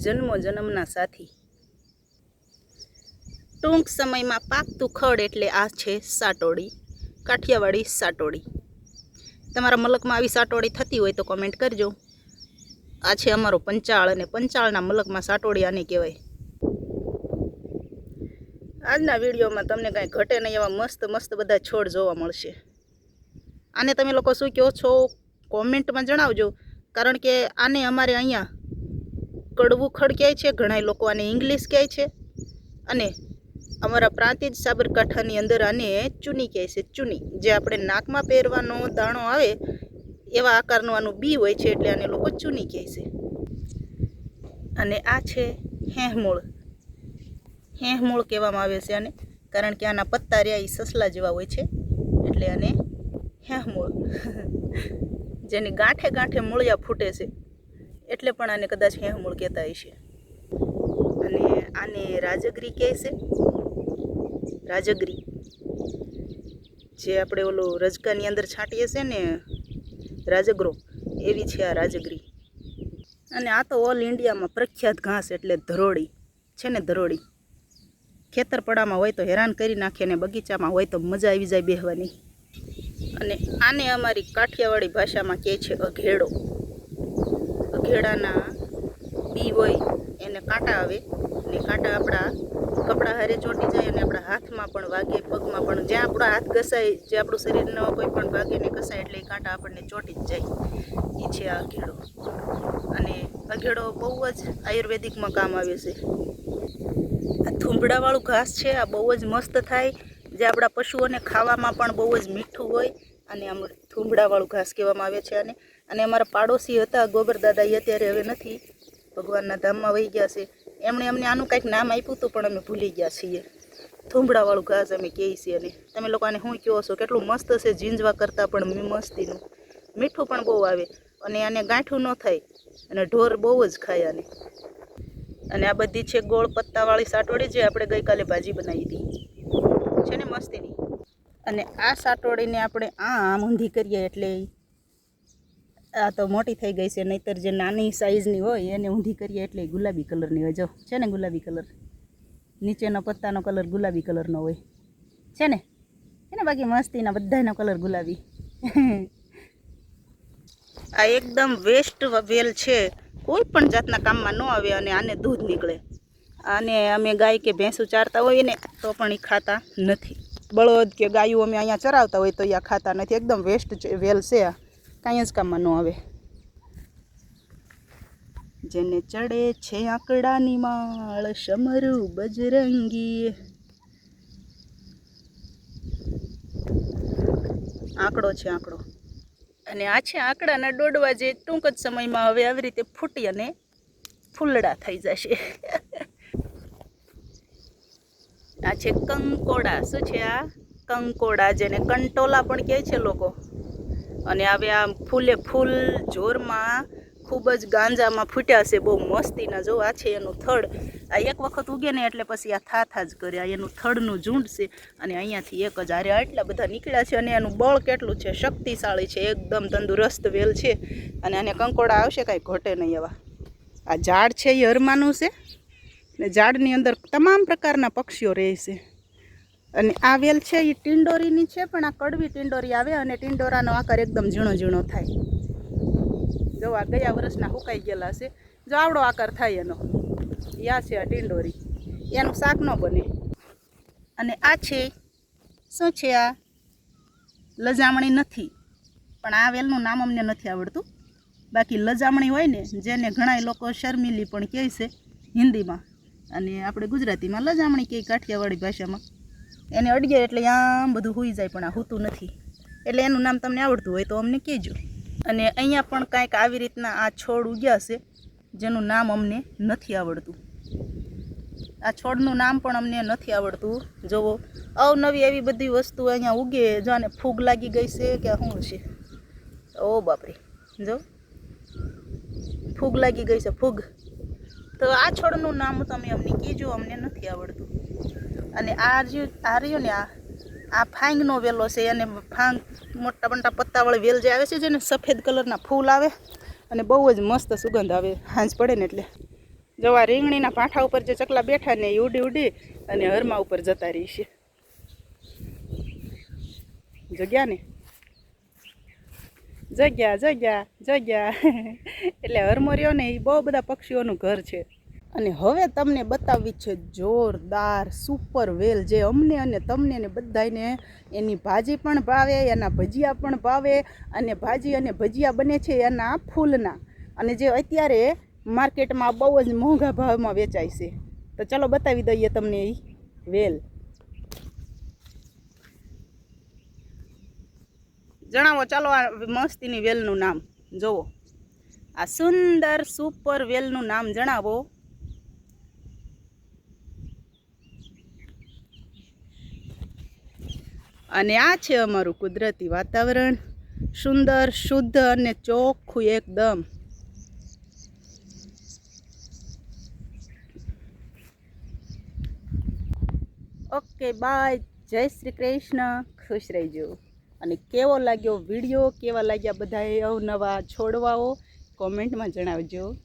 જન્મો જન્મના સાથી। ટૂંક સમયમાં પાકતું ખડ એટલે આ છે સાટોડી, કાઠિયાવાડી સાટોડી। તમારા મલકમાં આવી સાટોડી થતી હોય તો કોમેન્ટ કરજો। આ છે અમારો પંચાળ અને પંચાળના મલકમાં સાટોડી આને કહેવાય। આજના વિડીયોમાં તમને કાંઈ ઘટે નહીં એવા મસ્ત મસ્ત બધા છોડ જોવા મળશે। આને તમે લોકો શું કહો છો કોમેન્ટમાં જણાવજો, કારણ કે આને અમારે અહીંયા કડવું ખડ કહે છે, ઘણા લોકો આને ઇંગ્લિશ કહે છે, અને અમારા પ્રાંતિજ સાબરકાંઠાની અંદર આને ચૂની કહે છે। ચૂની જે આપણે નાકમાં પહેરવાનો દાણો આવે એવા આકારનું આનું બી હોય છે, એટલે આને લોકો ચૂની કહે છે। અને આ છે હેહમૂળ। હેહમૂળ કહેવામાં આવે છે આને, કારણ કે આના પત્તા રહ્યા એ સસલા જેવા હોય છે, એટલે આને હેહમૂળ જેની ગાંઠે ગાંઠે મૂળિયા ફૂટે છે એટલે પણ આને કદાચ હેહમૂળ કહેતા હશે। અને આને રાજગરી કહે છે। રાજગરી જે આપણે ઓલું રજકાની અંદર છાંટીએ છે ને રાજગરો, એવી છે આ રાજગરી। અને આ તો ઓલ ઇન્ડિયામાં પ્રખ્યાત ઘાસ એટલે ધરોડી છે ને। ધરોડી ખેતરપડામાં હોય તો હેરાન કરી નાખે ને બગીચામાં હોય તો મજા આવી જાય બેહવાની। અને આને અમારી કાઠિયાવાડી ભાષામાં કહે છે અઘેડો। અઘેડાના બી હોય એને કાંટા આવે, ને કાંટા આપણા કપડા હારે ચોંટી જાય અને આપણા હાથમાં પણ વાગે, પગમાં પણ, જ્યાં આપણા હાથ ઘસાય, જે આપણું શરીરનો કોઈ પણ ભાગે ને ઘસાય એટલે એ કાંટા આપણને ચોંટી જ જાય, એ છે આ અઘેડો। અને અઘેડો બહુ જ આયુર્વેદિકમાં કામ આવે છે। આ થૂંભડાવાળું ઘાસ છે, આ બહુ જ મસ્ત થાય, જે આપણા પશુઓને ખાવામાં પણ બહુ જ મીઠું હોય, અને આમ થૂંભડાવાળું ઘાસ કહેવામાં આવે છે આને। અને અમારા પાડોશી હતા ગોબર દાદા, એ અત્યારે હવે નથી, ભગવાનના ધામમાં વહી ગયા છે, એમણે અમને આનું કંઈક નામ આપ્યું હતું પણ અમે ભૂલી ગયા છીએ। થૂંભડાવાળું ઘાસ અમે કહીએ છીએ। અને તમે લોકો આને શું કહો છો? કેટલું મસ્ત છે, ઝીંઝવા કરતાં પણ મસ્તીનું, મીઠું પણ બહુ આવે, અને આને ગાંઠું ન થાય, અને ઢોર બહુ જ ખાય આને। અને આ બધી છે ગોળ પત્તાવાળી સાટોડી, જે આપણે ગઈકાલે ભાજી બનાવી હતી, છે ને મસ્તીની। અને આ સાટોડીને આપણે આમ ઊંધી કરીએ એટલે આ તો મોટી થઈ ગઈ છે, નહીંતર જે નાની સાઈઝની હોય એને ઊંધી કરીએ એટલે ગુલાબી કલરની હોય। જો છે ને ગુલાબી કલર, નીચેનો પત્તાનો કલર ગુલાબી કલરનો હોય છે ને, એને બાકી મસ્તીના બધાનો કલર ગુલાબી। આ એકદમ વેસ્ટ વેલ છે, કોઈ પણ જાતના કામમાં ન આવે, અને આને દૂધ નીકળે। આને અમે ગાય કે ભેંસું ચારતા હોય ને તો પણ એ ખાતા નથી। બળદ કે ગાયું અમે અહીંયા ચરાવતા હોય તો આ ખાતા નથી, એકદમ વેસ્ટ વેલ છે, આ કાંઈ જ કામમાં ન આવે। જેને ચડે છે આંકડાની માળ, શમરૂ બજરંગી। આંકડો છે આંકડો। અને આ છે આંકડાના ડોડવા, જે ટૂંક જ સમયમાં હવે આવી રીતે ફૂટી અને ફૂલડા થઈ જશે। આ છે કંકોડા। શું છે આ? કંકોડા, જેને કંટોલા પણ કહે છે લોકો। અને હવે આ ફૂલે ફૂલ જોરમાં ખૂબ જ ગાંજામાં ફૂટ્યા છે, બહુ મસ્તીના। જો આ છે એનું થડ, આ એક વખત ઉગે ને એટલે પછી આ થા જ કરે, આ એનું થડનું ઝૂંડ છે। અને અહીંયાથી એક જ આરે આટલા બધા નીકળ્યા છે, અને એનું બળ કેટલું છે, શક્તિશાળી છે, એકદમ તંદુરસ્ત વેલ છે। અને આને કંકોડા આવશે, કાંઈ ઘટે નહીં એવા। આ ઝાડ છે એ અરમાનું છે, ને ઝાડની અંદર તમામ પ્રકારના પક્ષીઓ રહે છે। અને આ વેલ છે એ ટિંડોરીની છે, પણ આ કડવી ટિંડોરી આવે, અને ટિંડોરાનો આકાર એકદમ ઝીણો ઝીણો થાય। જો આ ગયા વર્ષના હુકાઈ ગયેલા છે, જો આવડો આકાર થાય એનો, યા છે આ ટિંડોરી, એનું શાક ન બને। અને આ છે શું છે? આ લજામણી નથી, પણ આ વેલનું નામ અમને નથી આવડતું, બાકી લજામણી હોય ને, જેને ઘણા લોકો શર્મિલી પણ કહે છે હિન્દીમાં, અને આપણે ગુજરાતીમાં લજામણી કહે કાઠિયાવાડી ભાષામાં। એને અડીએ એટલે આમ બધું હોઈ જાય, પણ આ હોતું નથી, એટલે એનું નામ તમને આવડતું હોય તો અમને કહેજો। અને અહીંયા પણ કાંઈક આવી રીતના આ છોડ ઉગ્યા છે, જેનું નામ અમને નથી આવડતું। આ છોડનું નામ પણ અમને નથી આવડતું। જોવો અવનવી એવી બધી વસ્તુ અહીંયા ઉગે, જો આને ફૂગ લાગી ગઈ છે કે શું છે? ઓ બાપરે, જો ફૂગ લાગી ગઈ છે, ફૂગ। તો આ છોડનું નામ તમે અમને કહેજો, અમને નથી આવડતું। અને આ રહ્યો ને આ ફાંગનો વેલો છે, અને ફાંગ મોટા મોટા પત્તાવાળી વેલ જે આવે છે, જેને સફેદ કલરના ફૂલ આવે, અને બહુ જ મસ્ત સુગંધ આવે, સાંજ પડે ને એટલે જો આ રીંગણીના પાઠા ઉપર જે ચકલા બેઠા ને એ ઉડી ઉડી અને હરમા ઉપર જતા રહી છે. જગ્યા ને જગ્યા જગ્યા જગ્યા એટલે હરમો રહ્યો ને એ બહુ બધા પક્ષીઓનું ઘર છે. અને હવે તમને બતાવવી છે જોરદાર સુપર વેલ, જે અમને અને તમને ને બધાને એની ભાજી પણ ભાવે, એના ભજીયા પણ ભાવે, અને ભાજી અને ભજીયા બને છે એના ફૂલના, અને જે અત્યારે માર્કેટમાં બહુ જ મોંઘા ભાવમાં વેચાય છે. તો ચાલો બતાવી દઈએ તમને એ વેલ. જણાવો ચાલો આ મસ્તીની વેલનું નામ જોવો, આ સુંદર સુપર વેલનું નામ જણાવો. અને આ છે અમારું કુદરતી વાતાવરણ, સુંદર, શુદ્ધ અને ચોખ્ખું એકદમ. ઓકે બાય, જય શ્રી કૃષ્ણ, ખુશ રહેજો. અને કેવો લાગ્યો વિડીયો, કેવા લાગ્યા બધાએ અવનવા છોડવાઓ, કોમેન્ટમાં જણાવજો.